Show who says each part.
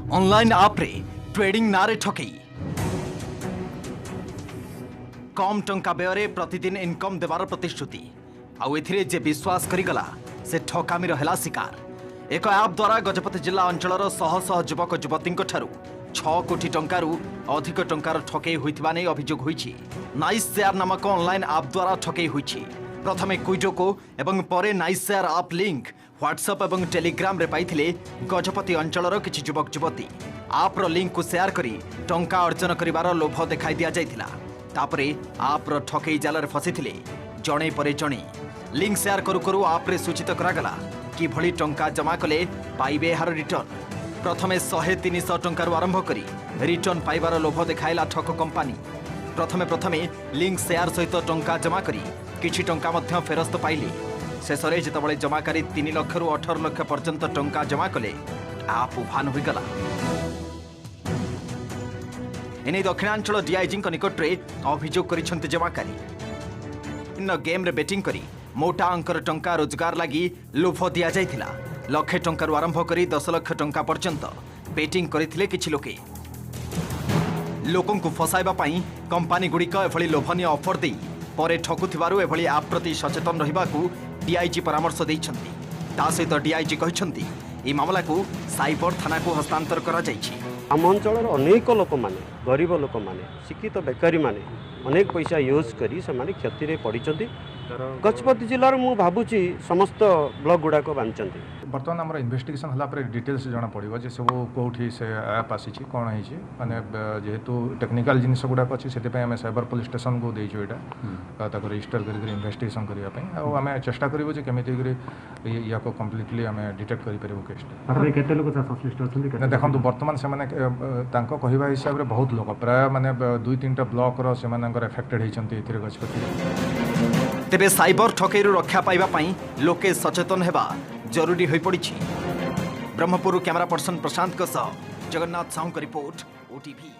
Speaker 1: Online आप रे trading नारे ठकई कम टंका व्यय प्रतिदिन इनकम देवार प्रतिश्रुति आउ एथिरे जे विश्वास करिगला से ठकामीर हेला शिकार। एक ऐप द्वारा गजपति जिला अंचलर शह शह युवक युवती 6 कोटी टंकारु अधिक टंकार ठकई होइतिबा नै अभियोग होइछि। नाइस शेयर नामक ऑनलाइन ऐप द्वारा ठकई होइछि। प्रथमे क्विडोको एवं परे nice share app link WhatsApp एवं टेलीग्राम रे पाइथिले गजपति अंचलर किछि युवक युवती। ऐप रो लिंक को शेयर करी टंका अर्जन करिवार लोभ देखाई दिया जाइथिला। तापरे ऐप रो ठकई जाल रे फसिथिले जणे परे जणे। लिंक शेयर करू करू ऐप रे सूचित करागला कि भली टंका जमा कले पाइबे हार रिटर्न। प्रथमे 100-300 टंकार आरंभ करी रिटर्न पाइबार लोभ देखाइला ठक कंपानी। प्रथमे लिंक शेयर सहित टंका जमा करी किछि टंका मध्य फेरस्त पाइले। शेषरे जेतबळे जमाकारी 3 लाख रु 18 लाख पर्यंत टंका जमा कले आप उभान होइगला। एने दक्षिणांचल डीआईजी निकट रे अभियोग करिसंते जमाकारी। इन गेम रे बेटिंग करी मोटा अंकर टंका रोजगार लगी लोभ दिया जाइथिला। लक्षे टंकार आरंभ करी 10 लाख टंका पर्यंत बेटिंग करिथिले किछि लोके। लोकंकु फसाइबा पई कंपनी गुड़िक एभली लोभनीय ऑफर देई परे ठकुथिबारु एभली ऐप प्रति सचेतन रहिबाकू डीआईजी परामर्श दैछंती। ता सहित डीआईजी कहिसंती ए मामला को साइबर थाना को हस्तांतर करा जाइछि।
Speaker 2: आम अंचल अनेक लोक माने गरीब लोक माने शिक्षित बेकारी माने अनेक पैसा यूज करी से माने क्षति रे पड़िचंती। गजपति जिलार मु भाबुची समस्त ब्लॉक गुड़ाक बांचंती।
Speaker 3: बर्तमान आम इन्वेस्टिगेशन हला पर डिटेल्स जना पड़ो जे सब कौटी से ऐप आसी कौन है माने जेहेतु टेक्निकल जिनिस गुड़ाक अच्छी से आम साइबर पुलिस स्टेशन को देचु यहाँ रजिस्टर कर इन्वेस्टिगेशन करने आम चेष्टा करूँ जे केमी या कम्प्लीटली आम डिटेक्ट कर देखो बर्तमान से कहवा हिसाब से बहुत लोग प्राय माने 2-3टा ब्लॉक से एफेक्टेड होती गजपति।
Speaker 1: तेबे साइबर ठकईरु रक्षा पाइबा पई लोके सचेतन हेबा जरूरी होई पड़िछि। ब्रह्मपुर कैमरा पर्सन प्रशांत जगन्नाथ साहू रिपोर्ट ओटीवी।